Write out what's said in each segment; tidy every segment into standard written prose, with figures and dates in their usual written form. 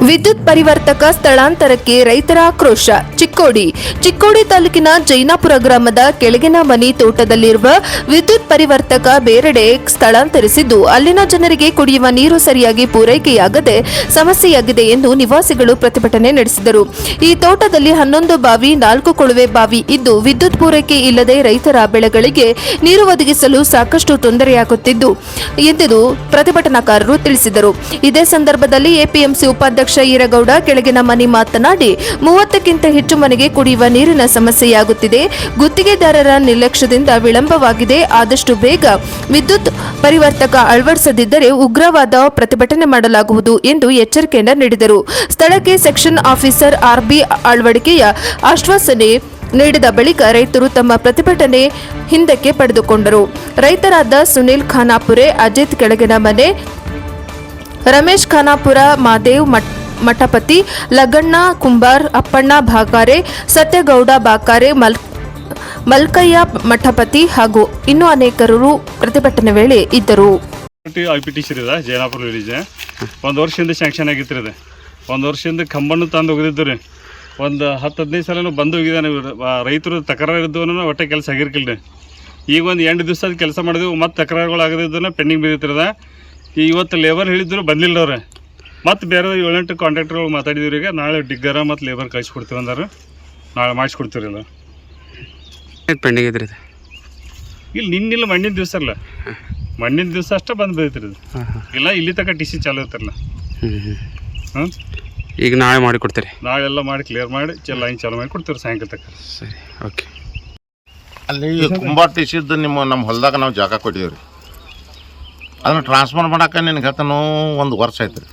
ವಿದ್ಯುತ್ ಪರಿವರ್ತಕ ಸ್ಥಳಾಂತರಕ್ಕೆ ರೈತರ ಆಕ್ರೋಶ. ಚಿಕ್ಕೋಡಿ ತಾಲೂಕಿನ ಜೈನಾಪುರ ಗ್ರಾಮದ ಕೆಳಗಿನ ಮನಿ ತೋಟದಲ್ಲಿರುವ ವಿದ್ಯುತ್ ಪರಿವರ್ತಕ ಬೇರೆಡೆ ಸ್ಥಳಾಂತರಿಸಿದ್ದು ಅಲ್ಲಿನ ಜನರಿಗೆ ಕುಡಿಯುವ ನೀರು ಸರಿಯಾಗಿ ಪೂರೈಕೆಯಾಗದೆ ಸಮಸ್ಯೆಯಾಗಿದೆ ಎಂದು ನಿವಾಸಿಗಳು ಪ್ರತಿಭಟನೆ ನಡೆಸಿದರು. ಈ ತೋಟದಲ್ಲಿ 11 ಬಾವಿ, 4 ಕೊಳವೆ ಬಾವಿ ಇದ್ದು ವಿದ್ಯುತ್ ಪೂರೈಕೆ ಇಲ್ಲದೆ ರೈತರ ಬೆಳೆಗಳಿಗೆ ನೀರು ಒದಗಿಸಲು ಸಾಕಷ್ಟು ತೊಂದರೆಯಾಗುತ್ತಿದ್ದು ಎಂದು ಪ್ರತಿಭಟನಾಕಾರರು ತಿಳಿಸಿದರು. ಇದೇ ಸಂದರ್ಭದಲ್ಲಿ ಎಪಿಎಂಸಿ ಉಪಾಧ್ಯಕ್ಷ ಈರಗೌಡ ಕೆಳಗಿನ ಮನಿ ಮಾತನಾಡಿ 30ಕ್ಕಿಂತ ಹೆಚ್ಚು ಮನೆಗೆ ಕುಡಿಯುವ ನೀರಿನ ಸಮಸ್ಯೆಯಾಗುತ್ತಿದೆ. ಗುತ್ತಿಗೆದಾರರ ನಿರ್ಲಕ್ಷ್ಯದಿಂದ ವಿಳಂಬವಾಗಿದೆ. ಆದಷ್ಟು ಬೇಗ ವಿದ್ಯುತ್ ಪರಿವರ್ತಕ ಅಳವಡಿಸದಿದ್ದರೆ ಉಗ್ರವಾದ ಪ್ರತಿಭಟನೆ ಮಾಡಲಾಗುವುದು ಎಂದು ಎಚ್ಚರಿಕೆಯನ್ನು ನೀಡಿದರು. ಸ್ಥಳಕ್ಕೆ ಸೆಕ್ಷನ್ ಆಫೀಸರ್ ಆರ್ಬಿ ಅಳವಡಿಕೆಯ ಆಶ್ವಾಸನೆ ನೀಡಿದ ಬಳಿಕ ರೈತರು ತಮ್ಮ ಪ್ರತಿಭಟನೆ ಹಿಂದಕ್ಕೆ ಪಡೆದುಕೊಂಡರು. ರೈತರಾದ ಸುನಿಲ್ ಖಾನಾಪುರೆ, ಅಜಿತ್ ಕೆಳಗಿನ ಮನೆ, ರಮೇಶ್ ಖಾನಾಪುರ, ಮಾದೇವ್ ಮಠಪತಿ, ಲಗಣ್ಣ ಕುಂಬಾರ್, ಅಪ್ಪಣ್ಣ ಬಾಕಾರೆ, ಸತ್ಯಗೌಡ ಬಾಕಾರೆ, ಮಲ್ಕಯ್ಯ ಮಠಪತಿ ಹಾಗೂ ಇನ್ನೂ ಅನೇಕರು ಪ್ರತಿಭಟನೆ ವೇಳೆ ಇದ್ದರು. IPTC ಜೈನಾಪುರ ವಿಲೇಜ್ 1 ವರ್ಷದಿಂದ ಸ್ಯಾಂಕ್ಷನ್ ಆಗಿತ್ತು. ಇದು 1 ವರ್ಷದಿಂದ ಕಂಬನ್ನು ತಂದು ಹೋಗಿದ್ದು ರೀ. ಒಂದು 10-15 ಸಲ ಬಂದು ಹೋಗಿದ್ದಾನೆ. ರೈತರು ತಕರಾರು ಇದ್ದವನು ಒಟ್ಟೆ ಕೆಲಸ ಆಗಿರ್ಕಿಲ್ಲ. ಈಗ ಒಂದು 8 ದಿವಸ ಕೆಲಸ ಮಾಡಿದೆವು, ಮತ್ತು ತಕರಾರುಗಳು ಆಗದಿದ್ದನ್ನ ಪೆಂಡಿಂಗ್ ಬಿದ್ದಿರ್ತದ. ಇವತ್ತು ಲೇಬರ್ ಹೇಳಿದ್ರು ಬಂದಿಲ್ಲ ಅವ್ರೆ. ಮತ್ತು ಬೇರೆ 7-8 ಕಾಂಟ್ರಾಕ್ಟರ್ಗಳು ಮಾತಾಡಿದ್ವಿ. ಈಗ ನಾಳೆ ಡಿಗ್ಗರ ಮತ್ತು ಲೇಬರ್ ಕಳಿಸ್ಕೊಡ್ತೀವಿ ಅಂದಾರ. ನಾಳೆ ಮಾಡಿಸ್ಕೊಡ್ತೀರಲ್ಲ. ಪೆಂಡಿಂಗ್ ಇದ್ರಿ ಇಲ್ಲಿ ನಿನ್ನಿಲ್ಲ, ಮಣ್ಣಿನ ದಿವಸ ಅಲ್ಲ, ಮಣ್ಣಿನ ದಿವಸ ಅಷ್ಟೇ ಬಂದು ಬೀಳ್ತಿರಿ. ಇಲ್ಲ ಇಲ್ಲಿ ತನಕ TC ಚಾಲು ಇರ್ತಾರಲ್ಲ. ಈಗ ನಾಳೆ ಮಾಡಿ ಕೊಡ್ತೀರಿ? ನಾಳೆಲ್ಲ ಮಾಡಿ ಕ್ಲಿಯರ್ ಮಾಡಿ ಲೈನ್ ಚಾಲು ಮಾಡಿ ಕೊಡ್ತೀವಿ ಸಾಯಂಕಾಲ ತನಕ. ಸರಿ, ಓಕೆ. ಅಲ್ಲಿ ಕುಂಬಾರ್ TCದ್ದು ನಮ್ಮ ಹೊಲದಾಗ ನಾವು ಜಾಗ ಕೊಟ್ಟಿದ್ದೀವಿ ರೀ. ಅದನ್ನು ಟ್ರಾನ್ಸ್ಫರ್ ಮಾಡೋಕೆ ನಿನಗೆ ಹತ್ತನೂ 1 ವರ್ಷ ಆಯ್ತು ರೀ.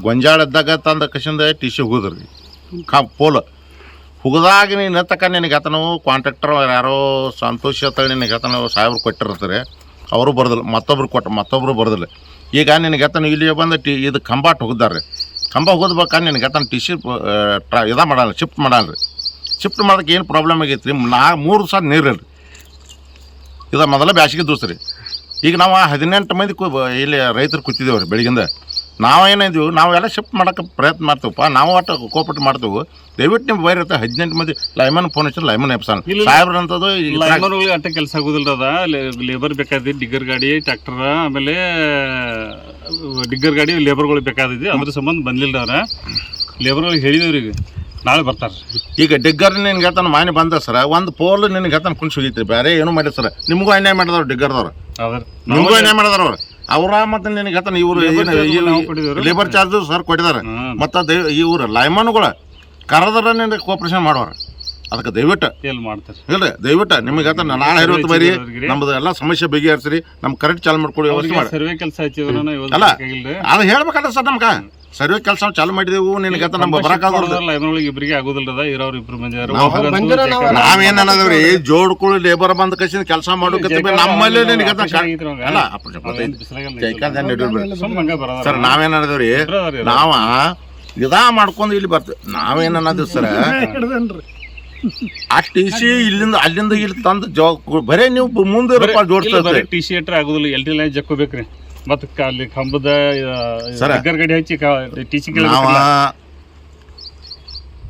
ಗೊಂಜಾಳ ಇದ್ದಾಗ ತಂದ ಕಸಿಂದ TC ಹೋಗುದ್ರಿ ಪೋಲ್ ಹುಗದಾಗ ನೀನು ತಕ್ಕ ನಿನಗೆ ಹತ್ತನು ಕಾಂಟ್ರಾಕ್ಟರ್ ಯಾರೋ ಸಂತೋಷ ಅಂತೇಳಿ ನಿನಗೆ ಹತ್ತನು ಸಾಹೇಬ್ರು ಕೊಟ್ಟಿರ್ತಾರೆ. ಅವರು ಬರೋದಿಲ್ಲ, ಮತ್ತೊಬ್ಬರು ಬರೋದಿಲ್ಲ. ಈಗ ನಿನಗೆ ಹತ್ತನು ಇಲ್ಲಿ ಬಂದು ಇದು ಕಂಬಾಟ್ ಹೋಗಿದ್ದಾರೆ. ಕಂಬ ಹೋಗ್ಬೇಕಾದ್ರೆ ನಿನಗೆ ಹತ್ತನು TC ಮಾಡಲ್ಲ, ಶಿಫ್ಟ್ ಮಾಡಲ್ಲ ರೀ. ಶಿಫ್ಟ್ ಮಾಡೋದಕ್ಕೆ ಏನು ಪ್ರಾಬ್ಲಮ್ ಆಗೈತೆ ರೀ, 3 ದಿವಸ ನೀರಿಲ್ಲ ರೀ. ಇದು ಮೊದಲ ಬ್ಯಾಸಿಗೆ ದಿವಸ ರೀ. ಈಗ ನಾವು 18 ಮಂದಿ ಇಲ್ಲಿ ರೈತರು ಕೂತಿದ್ದೇವೆ ರೀ ಬೆಳಗಿಂದ. ನಾವೇನಿದ್ದೀವಿ, ನಾವೆಲ್ಲ ಶಿಫ್ಟ್ ಮಾಡೋಕ್ಕೆ ಪ್ರಯತ್ನ ಮಾಡ್ತೀವಪ್ಪ. ನಾವು ಒಟ್ಟು ಕೋಪರೇಟ್ ಮಾಡ್ತೀವಿ. ದಯವಿಟ್ಟು ನಿಮ್ಗೆ ಬೈರುತ್ತೆ 18 ಮಂದಿ ಲೈಮನ್ ಫೋನ್ ಹಚ್ಚಿ ಲೈಮನ್ ಎಪ್ಸಾನ ಸಾಹೇಬ್ರ ಅಂತದ್ದು ಲೈಮನ್ಗಳಿಗೆ ಅಟ್ಟ ಕೆಲಸ ಆಗೋದಿಲ್ಲ. ಅದ ಲೇಬರ್ ಬೇಕಾದಿದ್ದು, ಡಿಗ್ಗರ್ ಗಾಡಿ, ಟ್ರ್ಯಾಕ್ಟರ್, ಆಮೇಲೆ ಡಿಗ್ಗರ್ ಗಾಡಿ ಲೇಬರ್ಗಳು ಬೇಕಾದಿದ್ದು. ಅದ್ರ ಸಂಬಂಧ ಬಂದಿಲ್ಲ. ಅವ್ರ ಲೇಬರ್ಗಳಿಗೆ ಹೇಳಿದವ್ರಿ ಈಗ ನಾಳೆ ಬರ್ತಾರೆ. ಈಗ ಡಿಗ್ಗರ್ ನಿನ್ಗೆ ಹೇಳ್ತಾನೆ ಮಾನೆ ಬಂದ ಸರ, ಒಂದು ಪೋಲ್ ನಿನ್ಗೆ ಹೇಳ್ತಾನೆ ಕುಣಿಸಿ ಹೋಗಿತ್ತು. ಬೇರೆ ಏನೂ ಮಾಡಿಲ್ಲ ಸರ್. ನಿಮಗೂ ಅನ್ಯಾಯ ಮಾಡಿದವ್ರು ಡಿಗ್ಗರ್ದವ್ರು, ನಿಮಗೂ ಅನ್ಯಾಯ ಮಾಡಿದಾರ ಅವ್ರು. ಅವರ ಮತ್ತು ನಿನಗೆ ಹೇಳ್ತಾನೆ ಇವರು ಲೇಬರ್ ಚಾರ್ಜ್ ಸರ್ ಕೊಟ್ಟಿದ್ದಾರೆ. ಮತ್ತು ಇವರು ಲೈಮನ್ಗಳು ಕರೆದ್ರ ನಿನಗೆ ಕೋಪರೇಷನ್ ಮಾಡೋರು. ಅದಕ್ಕೆ ದಯವಿಟ್ಟು ಮಾಡ್ತಾರೆ ಇಲ್ರಿ, ದಯವಿಟ್ಟು ನಿಮಗೆ ಹೇಳ್ತಾನೆ ನಾಳೆ 20 ಬರೀ ನಮ್ದು ಎಲ್ಲ ಸಮಸ್ಯೆ ಬಗೆಹರಿಸ್ರಿ, ನಮ್ಗೆ ಕರೆಕ್ಟ್ ಚಾಲು ಮಾಡ್ಕೊಡಿ. ಸರ್ವೆ ಕೆಲಸ ಅಲ್ಲ ಅದು ಹೇಳ್ಬೇಕಲ್ಲ ಸರ್. ನಮ್ಗೆ ಸರ್ವೆ ಕೆಲಸ ಚಾಲು ಮಾಡಿದೆವು. ನಿನಗೆ ನಮ್ಗೆ ಬರಕಾಗೋದಿಲ್ಲ, ಇಬ್ಬರಿಗೆ ಆಗೋದಿಲ್ಲ. ಇರೋರು ಇಬ್ರು ಮಂದಿ ನಾವೇನ್ ಅನ್ನೋದ್ರಿ, ಜೋಡ್ಕೊಳ್ಳಿ ಲೇಬರ್ ಬಂದ ಕಸಿಂದ ಕೆಲಸ ಮಾಡೋಕೆ ನಮ್ಮಲ್ಲಿ ನಿನಗೆ ಸರ್. ನಾವೇನ್ ಅನ್ನೋದ್ರಿ, ನಾವ ಇದಾ ಮಾಡ್ಕೊಂಡು ಇಲ್ಲಿ ಬರ್ತೇವೆ. ನಾವೇನ್ ಅನ್ನೋದು ಸರ್, ಆ TC ಇಲ್ಲಿಂದ ಅಲ್ಲಿಂದ ಇಲ್ಲಿ ತಂದು ಬರೇ ನೀವು ಮುಂದೆ ಜೋಡಿಸ್ತಾರೆ. TC ಎಟ್ರ ಆಗುದಿಲ್ಲ, LT ಲೈನ್ ಜಕ್ಕೋಬೇಕ್ರಿ. ಮತ್ತೆ ಅಲ್ಲಿ ಕಂಬದ ಗಡಿ ಹಚ್ಚಿ TC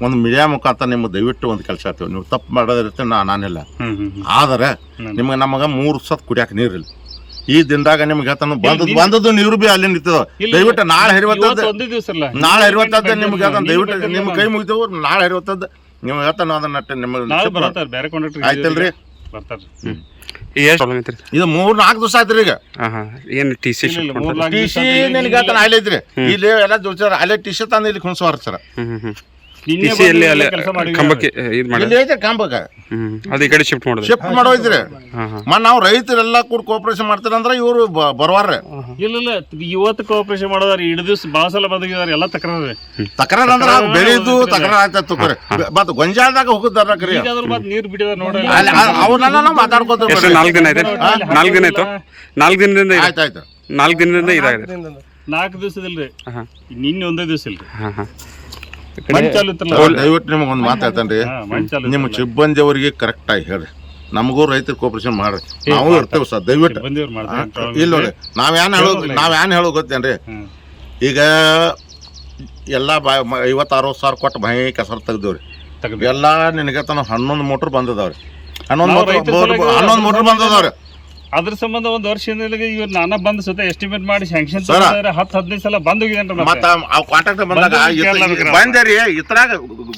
ಒಂದು ಮೀಡಿಯಾ ಮುಖಾಂತರ ನಿಮ್ಗೆ ದಯವಿಟ್ಟು ಒಂದು ಕೆಲಸ ಆಗ್ತೇವೆ. ನೀವು ತಪ್ಪು ಮಾಡೋದಿರುತ್ತೆ, ನಾನಿಲ್ಲ. ಆದರೆ ನಿಮ್ಗೆ ನಮಗೆ 3 ಸತ್ ಕುಡಿಯಾಕ ನೀರಿಲ್ಲ. ಈ ದಿನದಾಗ ನಿಮ್ಗೆ ಹೇಳ್ತಾನು ಬಂದದ್ದು ನೀರು ಬಿ ಅಲ್ಲಿ ನಿಂತದ. ದಯವಿಟ್ಟು ನಾಳೆ 20 ನಾಳೆ 20 ನಿಮ್ಗೆ ಹೇಳ್ತಾನೆ ದಯವಿಟ್ಟು ನಿಮ್ಮ ಕೈ ಮುಗಿತೇವೆ. ನಾಳೆ 20 ನೀವು ಹೇಳ್ತಾನೆ ಅದನ್ನ ನಿಮ್ಗೆ ಆಯ್ತಲ್ರಿ. ಇದು 3-4 ದಿವಸ ಆಯ್ತ್ರಿ. ಈಗ ಏನು TC ನಿನಗೆ ಹೇಳ್ತಾನೆ ಅಲ್ಲೇ ಐತ್ರಿ. ಇಲ್ಲಿ ಎಲ್ಲ ಜೋಡ್ಸಾರ, ಅಲ್ಲೇ TC ತಂದು ಇಲ್ಲಿ ಕುಣಿಸುವಾರ ಸರ್. ಶಿಫ್ಟ್ ಮಾಡೋದ್ರಿ. ನಾವು ರೈತರೆಲ್ಲ ಕೂಡ ಕೋಪರೇಷನ್ ಮಾಡ್ತಾರೆ ಅಂದ್ರೆ ಇವರು ಬರವಾರ್ರಿ. ಇಲ್ಲ ಇವತ್ತು ಕೋಪರೇಷನ್ ಮಾಡೋದಾರ. 2 ದಿವಸ ಭಾಳ ಸಲ ಬಂದಿದ್ದಾರೆ. ಎಲ್ಲ ತಕರಾರು ಅಂದ್ರೆ ಬೆಳೆದು ತಕರಾರು ಆಗ್ತದೆ. ಮತ್ತೆ ಗೊಂಜಾಳದಾಗ ಹೋಗುದಾರ ನೀರು ಬಿಟ್ಟಿದಾರೆ ನೋಡ್ರಿ. ಅವ್ರನ್ನ ನಾವು ಮಾತಾಡ್ಕೋತೀವಿ. 4 ದಿನ ಆಯ್ತು. 4 ದಿನ ಆಯ್ತು. 4 ದಿನದಿಂದ ಆಯ್ತಾಯ್ತು. 4 ದಿನದಿಂದ ಇದಾಗಿದೆ. 4 ದಿವಸದಿಲ್ರಿ, ನಿನ್ನೆ 1 ದಿವಸ ಇಲ್ರಿ. ದಯವಿಟ್ಟು ನಿಮಗೆ ಒಂದು ಮಾತಾಡ್ತಾನ್ರಿ, ನಿಮ್ಮ ಸಿಬ್ಬಂದಿ ಅವರಿಗೆ ಕರೆಕ್ಟ್ ಆಗಿ ಹೇಳ್ರಿ. ನಮಗೂ ರೈತರ ಕೋಪರೇಷನ್ ಮಾಡ್ರಿ, ನಾವು ಇರ್ತೇವೆ ಸರ್. ದಯವಿಟ್ಟು ಇಲ್ಲ ನೋಡಿ, ನಾವೇನು ಹೇಳೋ ಗೊತ್ತೇನ್ರಿ, ಈಗ ಎಲ್ಲ 50-60 ಸಾವಿರ ಕೊಟ್ಟು ಬಾಯಿ ಕೆಸರು ತೆಗ್ದೇವ್ರಿ. ತೆಗ್ದು ಎಲ್ಲ ನಿನಗೆ 11 ಮೋಟ್ರ್ ಬಂದದವ್ರಿ. ನಾವು ರೈತರ ಸಲುವಾಗಿ 11 ಮೋಟ್ರ್ ಬಂದದವ್ರಿ. ಅದ್ರ ಸಂಬಂಧ ಒಂದು ವರ್ಷದಿಂದ ಇವ್ರು ನಾನ ಬಂದು ಸುತ್ತ ಎಸ್ಟಿಮೇಟ್ ಮಾಡಿ ಸ್ಯಾಂಕ್ಷನ್ ಸರ. 10-15 ಸಲ ಬಂದು ಹೋಗಿದೇನ್ರಿ ಮತ್ತೆ ಅವ್ ಕಾಂಟ್ಯಾಕ್ಟ್ ಬಂದಾಗ ಬಂದೇರಿ ಇತ್ರಾಗ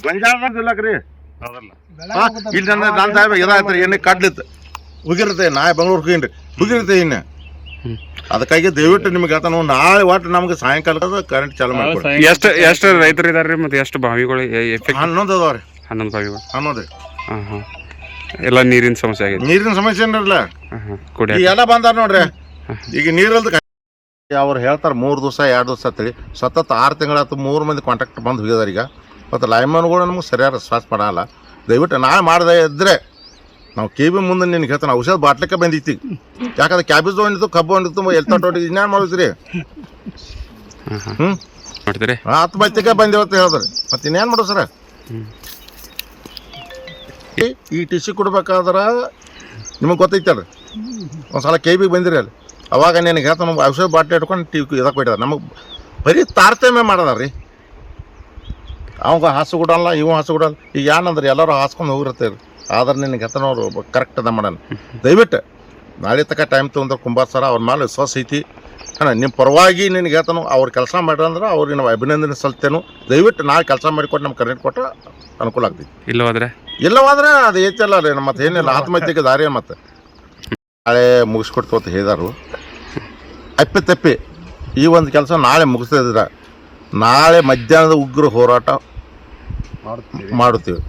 ಗೊಂಜಾಳದಾಗ ಇಲ್ಲಕ್ರಿ ಹೌದಲ್ಲ ಇಲ್ಲಿ ನನ್ನ ಸಾಹೇಬ್ ಇದಾಯ್ತ್ರಿ ಏನೇ ಕಡ್ಲಿತ್ತು ಹುಗಿರುತ್ತೆ ನಾ ಬೆಂಗಳೂರು ಹೋಗಿನ್ರಿ ಹುಗಿರುತ್ತೆ ಇನ್ನು ಅದಕ್ಕಾಗಿ ದಯವಿಟ್ಟು ನಿಮ್ಗೆ ಹೇಳ್ತಾ ನಾವು ನಾಳೆ ಒಟ್ಟು ನಮ್ಗೆ ಸಾಯಂಕಾಲ ಕರೆಂಟ್ ಚಾಲು ಮಾಡ್ಕೊಡಿ. ಎಷ್ಟು ರೈತರು ಇದಾರೆ ಮತ್ತೆ ಎಷ್ಟು ಬಾವಿಗಳು ಎಫೆಕ್ಟ್? 11 ಅದಾವ್ರಿ. 11 ಬಾವಿಗಳು. 11 ರೀ. ಹಾಂ ಹಾಂ ಎಲ್ಲ ನೀರಿನ ಸಮಸ್ಯೆ ಆಗಿದೆ. ನೀರಿನ ಸಮಸ್ಯೆ ಏನಿರಲ್ಲ ಕುಡಿಯ ಈಗ ಎಲ್ಲ ಬಂದಾರ ನೋಡ್ರಿ. ಈಗ ನೀರಲ್ದ ಅವ್ರು ಹೇಳ್ತಾರೆ 3 ದಿವಸ 2 ದಿವಸ ಅಂತೇಳಿ ಸತತ 6 ತಿಂಗಳಾಯ್ತು 3 ಮಂದಿ ಕಾಂಟ್ಯಾಕ್ಟ್ ಬಂದು ಹೋಗಿದಾರೆ. ಈಗ ಮತ್ತು ಲೈನ್ಮನ್ಗಳು ನಮ್ಗೆ ಸರಿಯಾದ ರೆಸ್ಪಾನ್ಸ್ ಮಾಡಲ್ಲ. ದಯವಿಟ್ಟು ನಾಳೆ ಮಾಡದೆ ಇದ್ದರೆ ನಾವು KB ಮುಂದೆ ನಿನ್ಗೆ ಹೇಳ್ತಾನೆ ಔಷಧ ಬಾಟ್ಲಿಕ್ಕೆ ಬಂದಿತ್ತು. ಯಾಕಂದ್ರೆ ಕ್ಯಾಬೇಜ್ ಹೊಂದಿತ್ತು ಕಬ್ಬು ಹೊಂದಿತ್ತು ಎಲ್ಲಿ ತೊಟ್ಟೊಟ್ಟಿಗೆ ಇನ್ನೇನು ಮಾಡಿದ್ರಿ ಮಾಡ್ತೀರಿ ಆತ್ಮಹತ್ಯೆಗೆ ಬಂದೇವತ್ತ ಹೇಳಿದ್ರಿ ಮತ್ತೆ ಇನ್ನೇನು ಮಾಡೋದು ಸರ. ಈ TC ಕೊಡ್ಬೇಕಾದ್ರೆ ನಿಮಗೆ ಗೊತ್ತೈತಲ್ರಿ ಒಂದು ಸಲ KB ಬಂದಿರಿ ಅಲ್ಲಿ ಅವಾಗ ನಿನಗೆ ಹೇಳ್ತಾನೆ ಔಷಧ ಬಾಟ್ಲಿ ಇಟ್ಕೊಂಡು ಇದಕ್ಕೆ ಬಿಟ್ಟಿದ್ದಾರೆ. ನಮಗೆ ಬರೀ ತಾರತಮ್ಯ ಮಾಡೋದಾರ ರೀ. ಅವಾಗ ಹಾಸು ಕೊಡಲ್ಲ ಇವು ಹಾಸು ಕೊಡಲ್ಲ. ಈಗ ಏನಂದ್ರೆ ಎಲ್ಲರೂ ಹಾಸ್ಕೊಂಡು ಹೋಗಿರ್ತಾರೆ. ಆದ್ರೆ ನಿನಗೆ ಹೇಳ್ತಾನವ್ರು ಕರೆಕ್ಟ್ ಅದ ಮಾಡೋಣ. ದಯವಿಟ್ಟು ನಾಳೆ ತನಕ ಟೈಮ್ ತೊಗೊಂಡ್ರೆ ಕುಂಬಾರ್ ಸರ ಅವ್ರ ಮೇಲೆ ವಿಶ್ವಾಸ ಐತಿ. ನಿಮ್ಮ ಪರವಾಗಿ ನಿನಗೆ ಹೇಳ್ತಾನು ಅವ್ರು ಕೆಲಸ ಮಾಡ್ರಂದ್ರೆ ಅವ್ರಿಗೆ ನಾವು ಅಭಿನಂದನೆ ಸಲ್ತೇನು. ದಯವಿಟ್ಟು ನಾಳೆ ಕೆಲಸ ಮಾಡಿಕೊಟ್ಟು ನಮ್ಮ ಕರೆಂಟ್ ಕೊಟ್ಟರೆ ಅನುಕೂಲ ಆಗ್ತೈತಿ. ಇಲ್ಲವಾದ್ರೆ ಅದು ಐತಲ್ಲ ರೀ ಮತ್ತೆ ಏನಿಲ್ಲ ಆತ್ಮಹತ್ಯೆಗೆ ದಾರಿ ಮತ್ತೆ ನಾಳೆ ಮುಗಿಸ್ಕೊಡ್ತು ಅಂತ ಹೇಳಿದಾರು. ತಪ್ಪಿ ಈ ಒಂದು ಕೆಲಸ ನಾಳೆ ಮುಗಿಸ್ತಿದ್ರೆ ನಾಳೆ ಮಧ್ಯಾಹ್ನದ ಉಗ್ರ ಹೋರಾಟ ಮಾಡುತ್ತೀವಿ.